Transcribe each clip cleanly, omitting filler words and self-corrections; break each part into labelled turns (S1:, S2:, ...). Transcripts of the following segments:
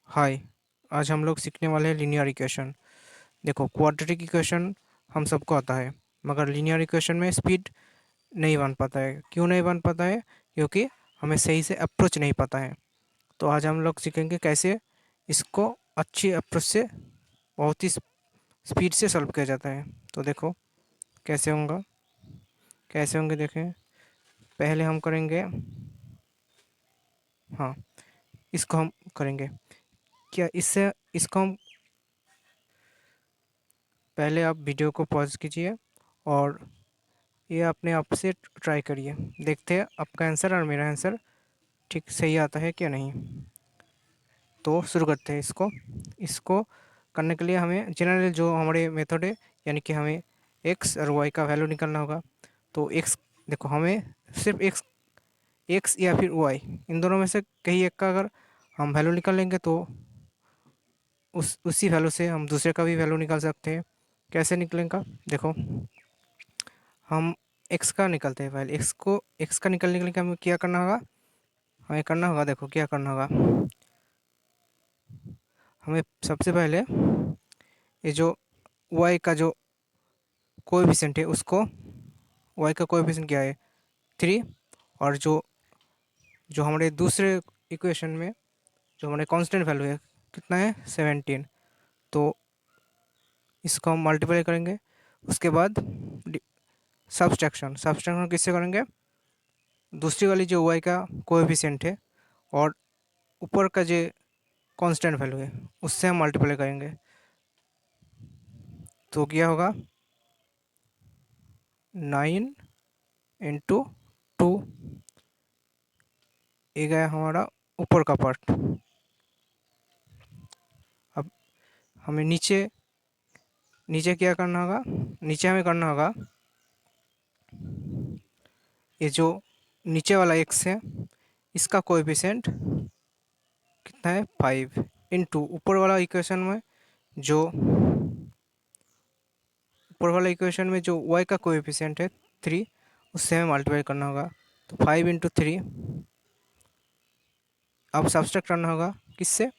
S1: हाय। आज हम लोग सीखने वाले हैं लीनियर इक्वेशन। देखो, क्वाड्रेटिक इक्वेशन हम सबको आता है, मगर लीनियर इक्वेशन में स्पीड नहीं बन पाता है। क्यों नहीं बन पाता है? क्योंकि हमें सही से अप्रोच नहीं पता है। तो आज हम लोग सीखेंगे कैसे इसको अच्छी अप्रोच से बहुत ही स्पीड से सॉल्व किया जाता है। तो देखो कैसे होगा, कैसे होंगे देखें। पहले हम करेंगे, हाँ, इसको हम करेंगे क्या इससे, इसको हम पहले आप वीडियो को पॉज कीजिए और ये अपने आप से ट्राई करिए। देखते हैं आपका आंसर और मेरा आंसर ठीक सही आता है क्या नहीं। तो शुरू करते हैं इसको। इसको करने के लिए हमें जनरल जो हमारे मेथड है, यानी कि हमें एक्स और वाई का वैल्यू निकालना होगा। तो एक्स, देखो हमें सिर्फ एक्स एक्स या फिर वाई, इन दोनों में से कहीं एक का अगर हम वैल्यू निकाल लेंगे तो उसी वैल्यू से हम दूसरे का भी वैल्यू निकाल सकते हैं। कैसे निकलेगा देखो, हम एक्स का निकलते हैं। पहले एक्स का निकलने के लिए हमें क्या करना होगा, हमें करना होगा, देखो क्या करना होगा। हमें सबसे पहले ये जो वाई का जो कोएफिशिएंट है उसको, वाई का कोएफिशिएंट क्या है 3, और जो जो हमारे दूसरे इक्वेशन में जो हमारे कांस्टेंट वैल्यू है कितना है 17। तो इसको हम मल्टीप्लाई करेंगे। उसके बाद सब्सट्रैक्शन, सब्सट्रैक्शन किससे करेंगे, दूसरी वाली जो वाई का कोएफिशिएंट है और ऊपर का जो कांस्टेंट वैल्यू है उससे हम मल्टीप्लाई करेंगे। तो क्या होगा 9 × 2, ये गया हमारा ऊपर का पार्ट। अब हमें नीचे नीचे क्या करना होगा, नीचे हमें करना होगा ये जो नीचे वाला एक्स है इसका कोएफिशिएंट कितना है 5, इंटू ऊपर वाला इक्वेशन में जो ऊपर वाला इक्वेशन में जो y का कोएफिशिएंट है 3, उससे हमें मल्टीप्लाई करना होगा। तो 5 × 3, अब सब्सट्रैक्ट करना होगा किससे,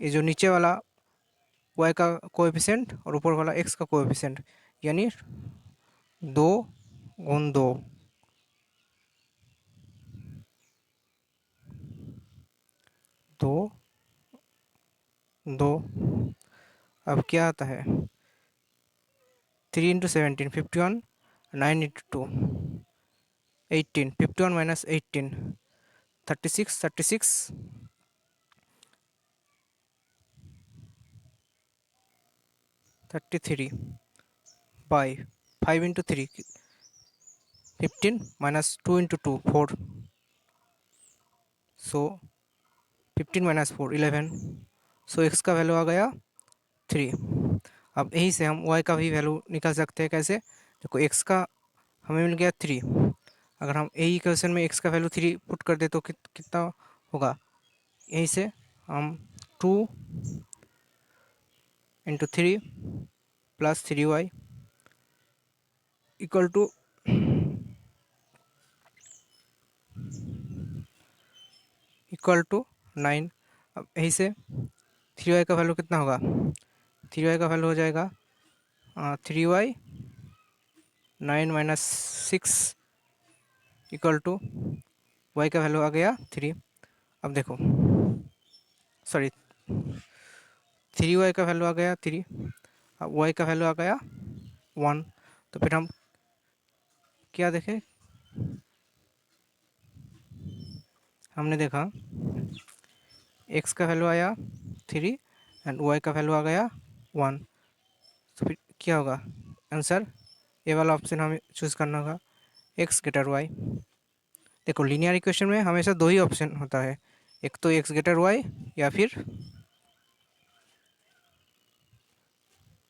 S1: ये जो नीचे वाला y का कोएफिशिएंट और ऊपर वाला x का कोएफिशिएंट, यानी 2 × 2, 2 2। अब क्या आता है 3 × 17, 51, 9 × 2, 18, 51 - 18, 36, 36, 33 बाई 5 × 3, 15 - 2 × 2, 4, सो 15 - 4, 11। सो एक्स का वैल्यू आ गया 3। अब यहीं से हम वाई का भी वैल्यू निकाल सकते हैं। कैसे, देखो एक्स का हमें मिल गया 3, अगर हम यही इक्वेशन में एक्स का वैल्यू 3 पुट कर दे तो कितना होगा, यहीं से हम 2 × 3 + 3y equal two equal to 9। अब यहीं से 3y का वैल्यू कितना होगा, 3y का वैल्यू हो जाएगा 3y 9 - 6 इक्वल टू वाई का वैल्यू आ गया 3। अब देखो, सॉरी, 3y का वैल्यू आ गया 3, अब वाई का वैल्यू आ गया 1। तो फिर हम क्या देखें, हमने देखा एक्स का वैल्यू आया 3 एंड वाई का वैल्यू आ गया 1। तो फिर क्या होगा आंसर, ये वाला ऑप्शन हमें चूज़ करना होगा, एक्स ग्रेटर वाई। देखो लीनियर इक्वेशन में हमेशा दो ही ऑप्शन होता है, एक तो एक्स ग्रेटर वाई या फिर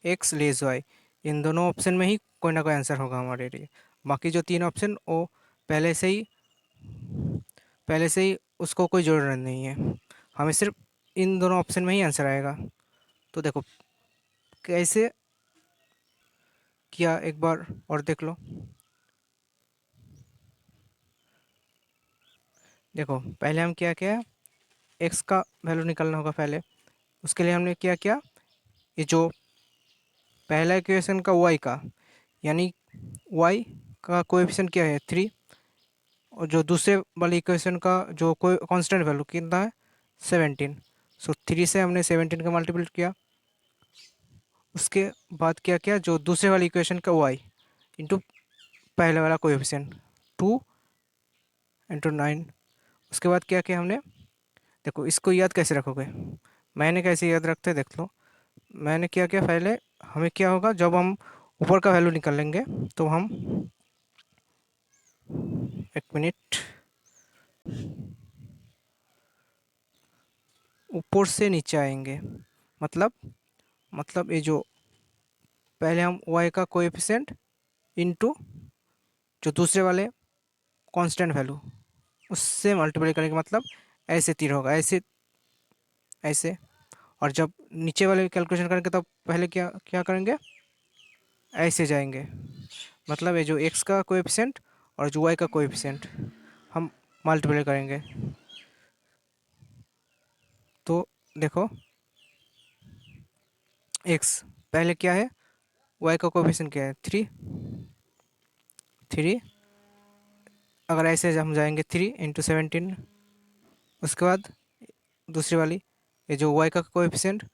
S1: एक्स लेस वाई। इन दोनों ऑप्शन में ही कोई ना कोई आंसर होगा हमारे लिए। बाकी जो 3 ऑप्शन वो पहले से ही पहले से ही उसको कोई ज़रूरत नहीं है, हमें सिर्फ इन दोनों ऑप्शन में ही आंसर आएगा। तो देखो कैसे किया, एक बार और देख लो। देखो पहले हम क्या किया, एक्स का वैल्यू निकालना होगा पहले। उसके लिए हमने क्या किया, ये जो पहला इक्वेशन का वाई का, यानी वाई का कोएफिशिएंट क्या है 3, और जो दूसरे वाले इक्वेशन का जो कोई कांस्टेंट वैल्यू कितना है 17। सो 3 से हमने 17 का मल्टीप्लाई किया। उसके बाद क्या किया, जो दूसरे वाले इक्वेशन का वाई इंटू पहले वाला कोएफिशिएंट 2 इंटू 9। उसके बाद क्या किया हमने, देखो इसको याद कैसे रखोगे, मैंने कैसे याद रखते हैं देख लो। मैंने क्या किया, पहले हमें क्या होगा, जब हम ऊपर का वैल्यू निकालेंगे तो हम, एक मिनट, ऊपर से नीचे आएंगे। मतलब ये जो पहले हम y का कोएफिशिएंट इनटू जो दूसरे वाले कांस्टेंट वैल्यू उससे मल्टीप्लाई करेंगे, मतलब ऐसे तीर होगा, ऐसे ऐसे। और जब नीचे वाले कैलकुलेशन करेंगे तब पहले क्या क्या करेंगे, ऐसे जाएंगे। मतलब ये जो x का कोएफिशिएंट और जो y का कोएफिशिएंट हम मल्टीप्लाई करेंगे। तो देखो x पहले क्या है, y का कोएफिशिएंट क्या है 3, 3। अगर ऐसे हम जाएंगे 3 इंटू 17। उसके बाद दूसरी वाली, ये जो y का कोएफिशिएंट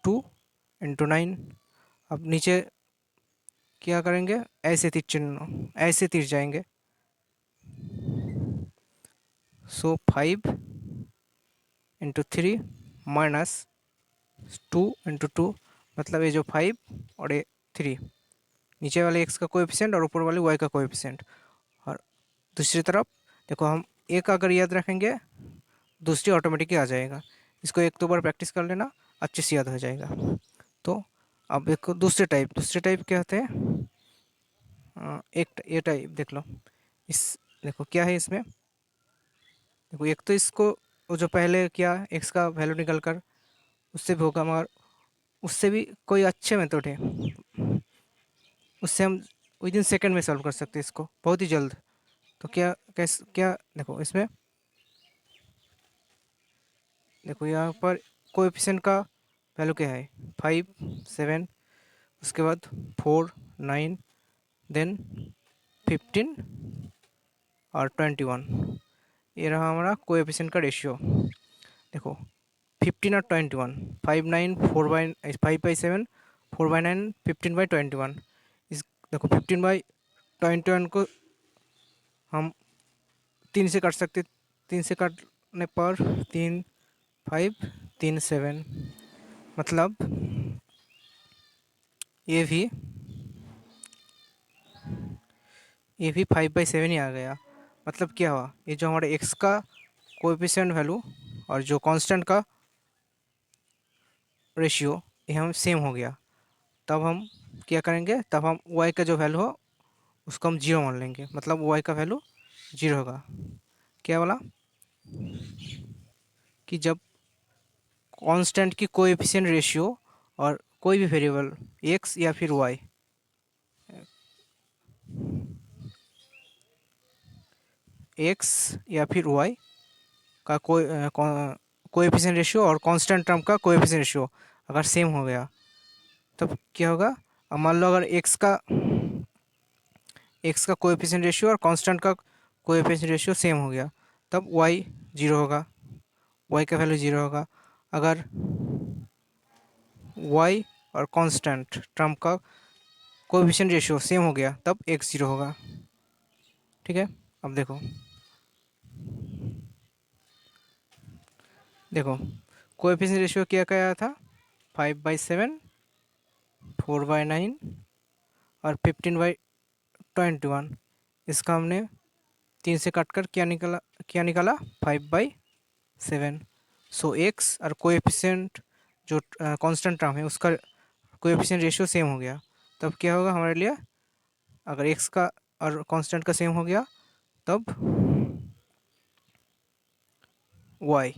S1: 2 इंटू 9। अब नीचे क्या करेंगे, ऐसे तीर चिन्ह, ऐसे तीर जाएंगे। सो 5 इंटू 3 माइनस 2 इंटू 2, मतलब ये जो 5 और ये 3, नीचे वाले x का कोएफिशिएंट और ऊपर वाले y का कोएफिशिएंट। और दूसरी तरफ देखो, हम एक अगर याद रखेंगे दूसरी ऑटोमेटिक ही आ जाएगा। इसको एक दो बार प्रैक्टिस कर लेना, अच्छे से याद हो जाएगा। तो अब देखो दूसरे टाइप क्या होते हैं, एक ये टाइप देख लो। इस देखो क्या है इसमें, देखो एक तो इसको वो जो पहले क्या एक्स का वैल्यू निकल कर उससे भी होगा, मगर उससे भी कोई अच्छे मेथड है, उससे हम विद इन सेकेंड में सॉल्व कर सकते हैं इसको बहुत ही जल्द। तो क्या कैसे क्या, देखो इसमें, देखो यहाँ पर कोएफिशिएंट का वैल्यू क्या है 5 7, उसके बाद 4 9, देन 15 और 21। ये रहा हमारा कोएफिशिएंट का रेशियो। देखो 15 और 21, 5 9 4/5/7, 4/9, 15/21। इस देखो 15/21 को हम 3 से काट सकते, 3 से काटने पर 3 5 3 7, मतलब ये भी 5/7 ही आ गया। मतलब क्या हुआ, ये जो हमारे एक्स का कोएफिशिएंट वैल्यू और जो कांस्टेंट का रेशियो ये हम सेम हो गया। तब हम क्या करेंगे, तब हम y का जो वैल्यू हो उसको हम जीरो मान लेंगे, मतलब y का वैल्यू जीरो होगा। क्या बोला कि जब कांस्टेंट की कोएफिशिएंट रेशियो और कोई भी वेरिएबल x या फिर y, x या फिर y का कोएफिशिएंट रेशियो और कांस्टेंट टर्म का कोएफिशिएंट रेशियो अगर सेम हो गया तब क्या होगा। अब मान लो अगर x का कोएफिशिएंट रेशियो और कांस्टेंट का कोएफिशिएंट रेशियो सेम हो गया, तब y जीरो होगा, y का वैल्यू जीरो होगा। अगर y और कांस्टेंट टर्म का कोएफिशिएंट रेशियो सेम हो गया तब x जीरो होगा। ठीक है, अब देखो देखो कोएफिशिएंट रेशियो क्या क्या था, 5/7, 4/9 और 15/21। इसका हमने 3 से काट कर क्या निकाला 5/7। सो एक्स और कोएफिशिएंट जो कांस्टेंट टर्म है उसका कोएफिशिएंट रेशियो सेम हो गया। तब क्या होगा हमारे लिए, अगर एक्स का और कांस्टेंट का सेम हो गया तब वाई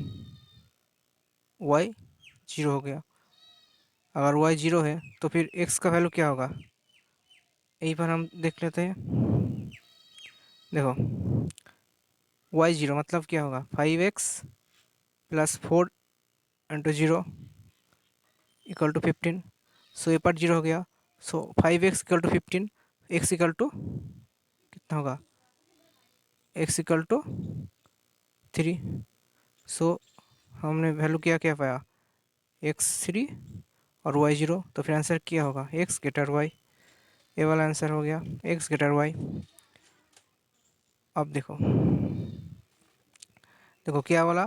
S1: जीरो हो गया। अगर वाई जीरो है तो फिर एक्स का वैल्यू क्या होगा, यहीं पर हम देख लेते हैं। देखो वाई जीरो मतलब क्या होगा 5x प्लस 4 × 0 इक्वल टू 15। सो ये पार्ट 0 हो गया। So 5x equal to 15, x equal to कितना होगा, x इक्वल टू 3। सो हमने वैल्यू क्या पाया, x3 और y0। तो फिर आंसर क्या होगा, x ग्रेटर y। ये वाला आंसर हो गया x ग्रेटर y। अब देखो देखो क्या बोला,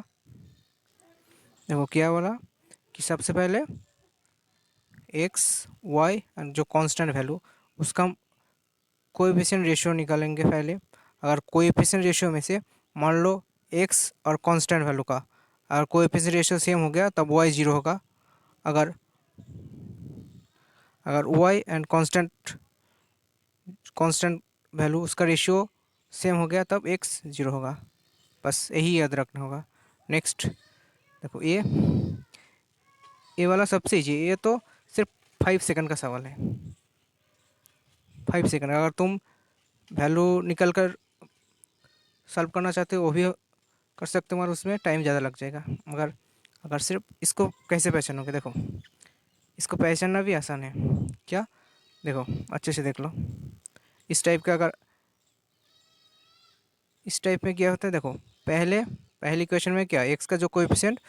S1: देखो क्या बोला कि सबसे पहले x y एंड जो कांस्टेंट वैल्यू उसका हम कोएफिशिएंट रेशियो निकालेंगे पहले। अगर कोएफिशिएंट रेशियो में से मान लो x और कांस्टेंट वैल्यू का अगर कोएफिशिएंट रेशियो सेम हो गया तब y 0 होगा। अगर अगर y and constant constant value उसका रेशियो सेम हो गया तब x 0 होगा। बस यही याद रखना होगा। नेक्स्ट देखो ये वाला सबसे ईजी, ये तो सिर्फ 5 सेकंड का सवाल है। 5 सेकंड, अगर तुम वैल्यू निकल कर सॉल्व करना चाहते हो वो भी कर सकते हो, मगर उसमें टाइम ज़्यादा लग जाएगा। मगर अगर सिर्फ इसको कैसे पहचानोगे, देखो इसको पहचानना भी आसान है। क्या, देखो अच्छे से देख लो। इस टाइप का अगर इस टाइप में क्या होता है, देखो पहली क्वेश्चन में क्या, एक्स का जो कोएफिशिएंट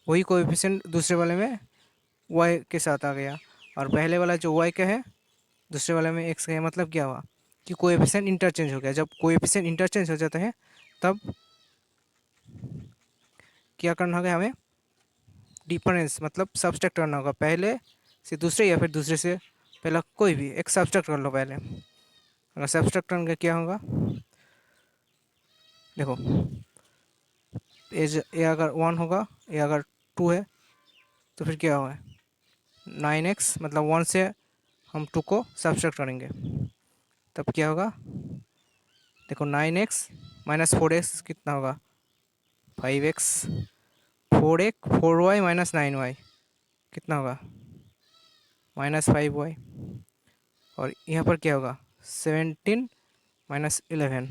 S1: वही कोएफिशिएंट दूसरे वाले में वाई के साथ आ गया, और पहले वाला जो वाई का है दूसरे वाले में एक्स का है। मतलब क्या हुआ कि कोएफिशिएंट इंटरचेंज हो गया। जब कोएफिशिएंट इंटरचेंज हो जाता है तब क्या करना होगा, हमें डिफरेंस मतलब सब्सट्रैक्ट करना होगा, पहले से दूसरे या फिर दूसरे से पहला कोई भी एक सब्सट्रैक्ट कर लो पहले। अगर सब्सट्रैक्ट करने क्या होगा, देखो ए अगर 1 होगा, ए अगर 2 है तो फिर क्या होगा 9x, मतलब 1 से हम 2 को सब्सट्रैक्ट करेंगे तब क्या होगा, देखो 9x माइनस 4x कितना होगा 5x, 4y माइनस 9y कितना होगा -5y, और यहाँ पर क्या होगा 17 माइनस 11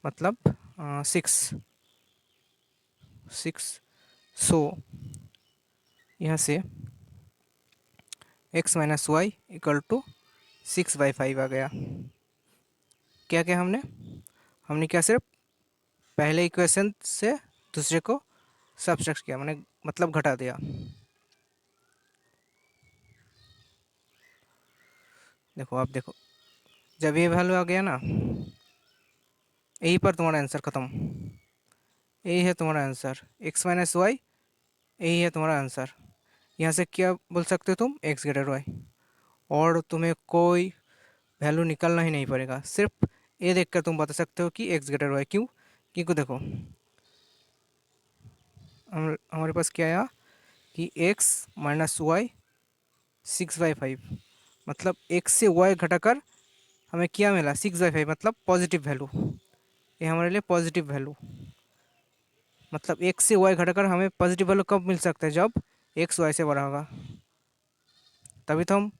S1: मतलब 6। सो यहाँ से x minus Y equal to 6/5 आ गया। क्या क्या हमने क्या सिर्फ पहले इक्वेशन से दूसरे को सब्ट्रैक्ट किया, मैंने मतलब घटा दिया। देखो अब देखो जब ये वैल्यू आ गया ना, यहीं पर तुम्हारा आंसर ख़त्म। यही है तुम्हारा आंसर, x माइनस वाई, यही है तुम्हारा आंसर। यहाँ से क्या बोल सकते हो तुम, x ग्रेटर वाई, और तुम्हें कोई वैल्यू निकालना ही नहीं पड़ेगा। सिर्फ ये देखकर तुम बता सकते हो कि x ग्रेटर वाई। क्यों, क्योंकि देखो हमारे पास क्या आया कि x माइनस वाई 6/5, मतलब x से y घटाकर हमें क्या मिला 6/5, मतलब पॉजिटिव वैल्यू। ये हमारे लिए पॉजिटिव वैल्यू, मतलब x से y घटाकर हमें पॉजिटिव वैल्यू कब मिल सकता है, जब x y से बड़ा होगा। तभी तो हम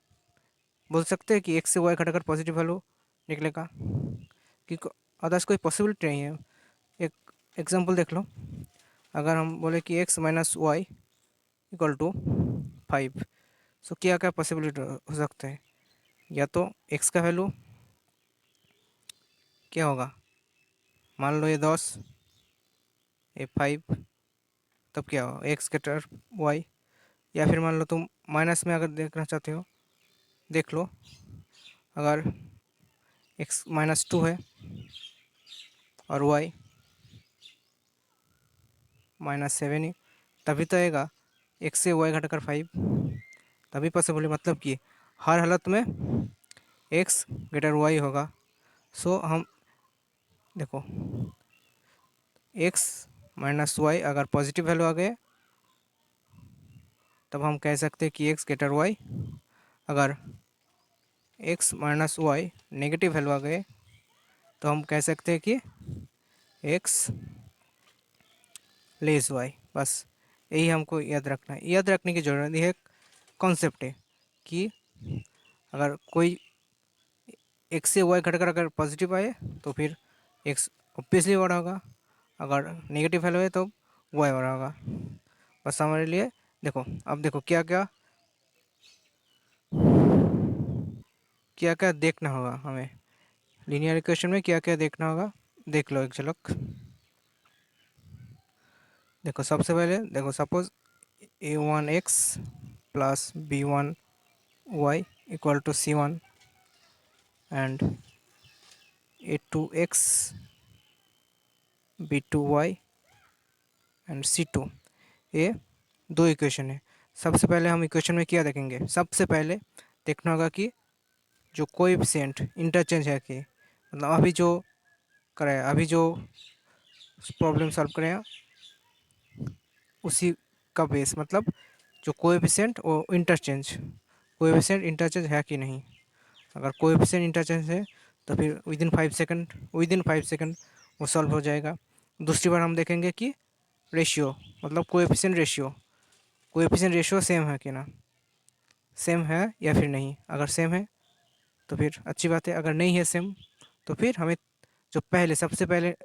S1: बोल सकते हैं कि x से y घटाकर पॉजिटिव वैल्यू निकलेगा, क्योंकि अदर्स कोई पॉसिबिलिटी नहीं है। एक एग्जांपल देख लो, अगर हम बोले कि x minus Y equal to 5, so क्या क्या पॉसिबिलिटी हो सकते हैं। या तो x का वैल्यू क्या होगा, मान लो ये 10, ये 5, तब क्या होगा एक्स ग्रेटर वाई। या फिर मान लो तुम माइनस में अगर देखना चाहते हो, देख लो अगर x -2 है और y -7 ही, तभी तो आएगा x से y घटाकर 5, तभी पॉसिबल है। मतलब कि हर हालत में x ग्रेटर y होगा। सो हम देखो x माइनस वाई अगर पॉजिटिव वैल्यू आ गए तब हम कह सकते हैं कि x ग्रेटर y। अगर x minus y negative value आ गए तो हम कह सकते हैं कि x लेस वाई। बस यही हमको याद रखना है। याद रखने की ज़रूरत नहीं है, कॉन्सेप्ट है कि अगर कोई x से y घटकर अगर पॉजिटिव आए तो फिर x ऑब्वियसली बड़ा होगा, अगर नेगेटिव वैल्यू है तो वाई वाला होगा। बस हमारे लिए देखो, अब देखो क्या क्या क्या क्या देखना होगा हमें लीनियर इक्वेशन में, क्या क्या देखना होगा देख लो एक झलक। देखो सबसे पहले देखो, suppose a1x plus b1y equal to c1 and a2x b2y and c2, ये दो इक्वेशन है। सबसे पहले हम इक्वेशन में क्या देखेंगे, सबसे पहले देखना होगा कि जो कोएफिशिएंट इंटरचेंज है कि मतलब अभी जो कराया, अभी जो प्रॉब्लम सॉल्व कराया उसी का बेस, मतलब जो कोएफिशिएंट और इंटरचेंज, कोएफिशिएंट इंटरचेंज है कि नहीं। अगर कोएफिशिएंट इंटरचेंज है तो फिर विदिन 5 सेकंड वो सॉल्व हो जाएगा। दूसरी बार हम देखेंगे कि रेशियो, मतलब कोएफिशिएंट रेशियो सेम है कि ना, सेम है या फिर नहीं। अगर सेम है तो फिर अच्छी बात है, अगर नहीं है सेम तो फिर हमें जो पहले सबसे पहले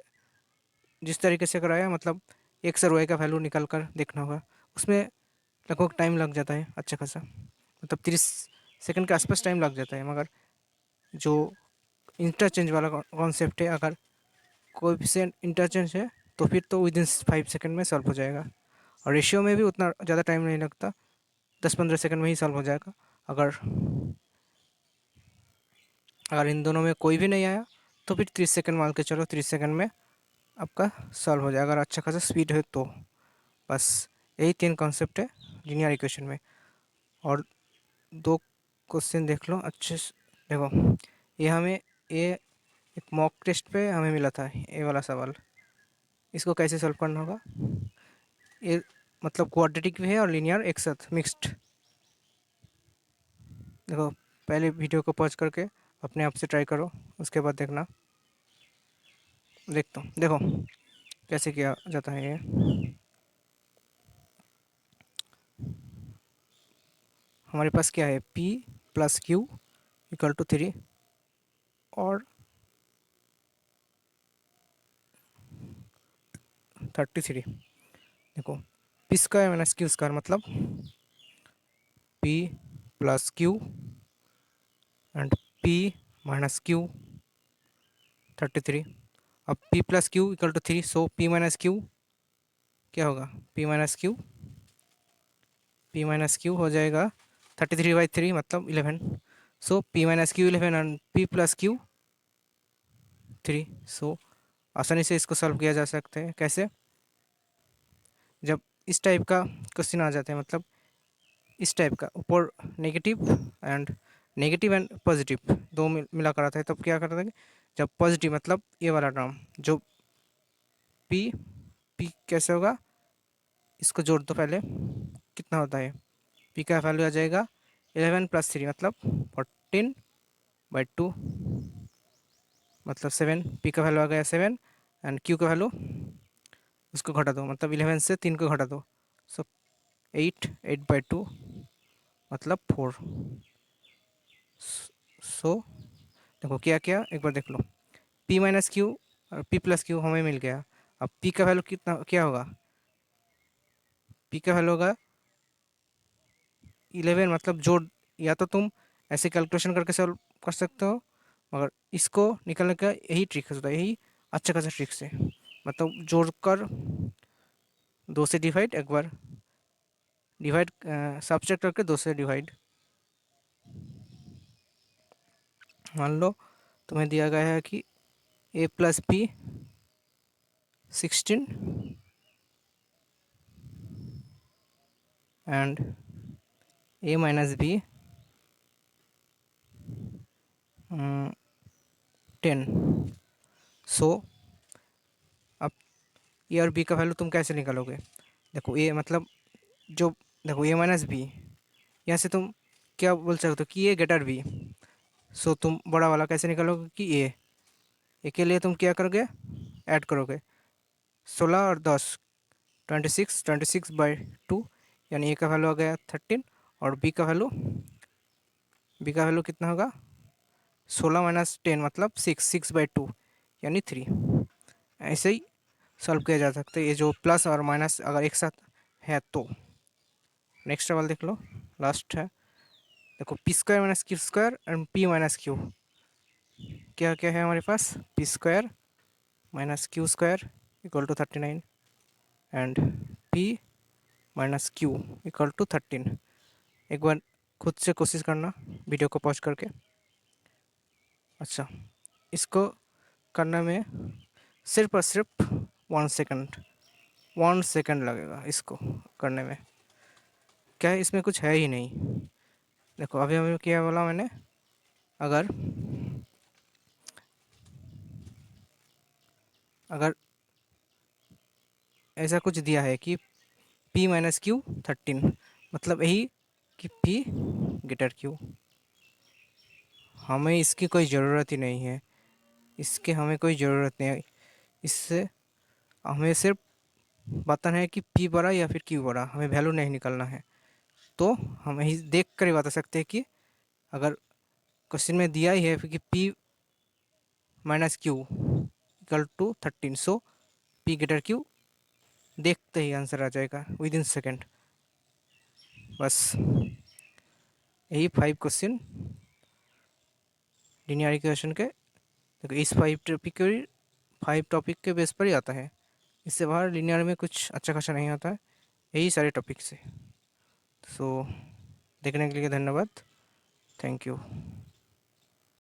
S1: जिस तरीके से कराया, मतलब एक्स और वाई का वैल्यू निकाल कर देखना होगा। उसमें लगभग टाइम लग जाता है अच्छा खासा, मतलब 30 सेकंड के आसपास टाइम लग जाता है। मगर जो इंटरचेंज वाला कॉन्सेप्ट है, अगर कोएफिशिएंट इंटरचेंज है तो फिर तो विदिन 5 सेकंड में सॉल्व हो जाएगा। और रेशियो में भी उतना ज़्यादा टाइम नहीं लगता, 10-15 सेकंड में ही सॉल्व हो जाएगा। अगर अगर इन दोनों में कोई भी नहीं आया तो फिर 30 सेकंड मान के चलो, 30 सेकंड में आपका सॉल्व हो जाएगा, अगर अच्छा खासा स्पीड है तो। बस यही 3 कॉन्सेप्ट है लीनियर इक्वेशन में। और दो क्वेश्चन देख लो अच्छे से। देखो ये एक मॉक टेस्ट पे हमें मिला था ये वाला सवाल। इसको कैसे सॉल्व करना होगा, ये मतलब क्वाड्रेटिक भी है और लीनियर एक साथ मिक्स्ड। देखो पहले वीडियो को पॉज करके अपने आप से ट्राई करो, उसके बाद देखना। देखता हूँ, देखो कैसे किया जाता है ये। हमारे पास क्या है, p plus Q equal to 3 और 33। देखो P square minus Q square मतलब p plus Q and p minus Q 33। अब p plus Q equal to 3, so p minus Q क्या होगा, p माइनस क्यू हो जाएगा 33/3 मतलब 11। सो p minus Q 11 and p plus Q 3। सो आसानी से इसको सॉल्व किया जा सकता है। कैसे, जब इस टाइप का क्वेश्चन आ जाता है, मतलब इस टाइप का ऊपर नेगेटिव एंड पॉजिटिव दो मिला कर आता है, तब क्या करता है कि जब पॉजिटिव मतलब ये वाला टर्म जो पी कैसे होगा, इसको जोड़ दो पहले, कितना होता है, पी का वैल्यू आ जाएगा 11 प्लस 3 मतलब 14/2 मतलब 7। पी का वैल्यू आ गया 7 एंड क्यू का वैल्यू उसको घटा दो, मतलब 11 से 3 को घटा दो, सो 8/2 मतलब 4। सो देखो क्या क्या एक बार देख लो, p माइनस क्यू और p प्लस क्यू हमें मिल गया। अब p का वैल्यू कितना क्या होगा, p का वैल्यू होगा 11 मतलब जोड़, या तो तुम ऐसे कैलकुलेशन करके सॉल्व कर सकते हो, मगर इसको निकालने का यही ट्रिक होता है, यही अच्छा खासा ट्रिक से, मतलब जोड़ कर 2 से डिवाइड, एक बार डिवाइड सब्ट्रैक्ट करके 2 से डिवाइड। मान लो तुम्हें दिया गया है कि a plus B 16 and a minus B 10। So अब ए और बी का वैल्यू तुम कैसे निकालोगे, देखो ए मतलब जो, देखो ए माइनस बी, यहाँ से तुम क्या बोल सकते हो कि ए ग्रेटर बी। सो तुम बड़ा वाला कैसे निकालोगे कि ए के लिए तुम क्या करोगे, ऐड करोगे 16 और 10, 26/2, यानी ए का वैल्यू आ गया 13 और बी का वैल्यू कितना होगा 16 माइनस 10 मतलब 6/2 यानी 3। ऐसे ही सॉल्व किया जा सकता है, ये जो प्लस और माइनस अगर एक साथ है तो। नेक्स्ट सवाल देख लो, लास्ट है। देखो P square minus Q square and p minus Q, क्या क्या है हमारे पास, p square minus Q square equal to 39 and p minus Q equal to 13। एक बार खुद से कोशिश करना वीडियो को पॉज करके। अच्छा, इसको करने में सिर्फ और सिर्फ 1 सेकंड लगेगा इसको करने में। क्या है, इसमें कुछ है ही नहीं। देखो अभी अभी क्या बोला मैंने, अगर अगर ऐसा कुछ दिया है कि p माइनस क्यू 13, मतलब यही कि p ग्रेटर क्यू। हमें इसकी कोई ज़रूरत ही नहीं है, इसके हमें कोई ज़रूरत नहीं है। इससे हमें सिर्फ बताना है कि p बड़ा या फिर q बड़ा, हमें वैल्यू नहीं निकालना है। तो हम यही देख कर ही बता सकते हैं कि अगर क्वेश्चन में दिया ही है कि p minus Q equal to 13, so p greater Q, देखते ही आंसर आ जाएगा विद इन सेकेंड। बस यही 5 क्वेश्चन लीनियर इक्वेशन के, देखो इस 5 टॉपिक के बेस पर ही आता है। इससे बाहर लीनियर में कुछ अच्छा खासा नहीं आता है, यही सारे टॉपिक से। सो देखने के लिए धन्यवाद, थैंक यू।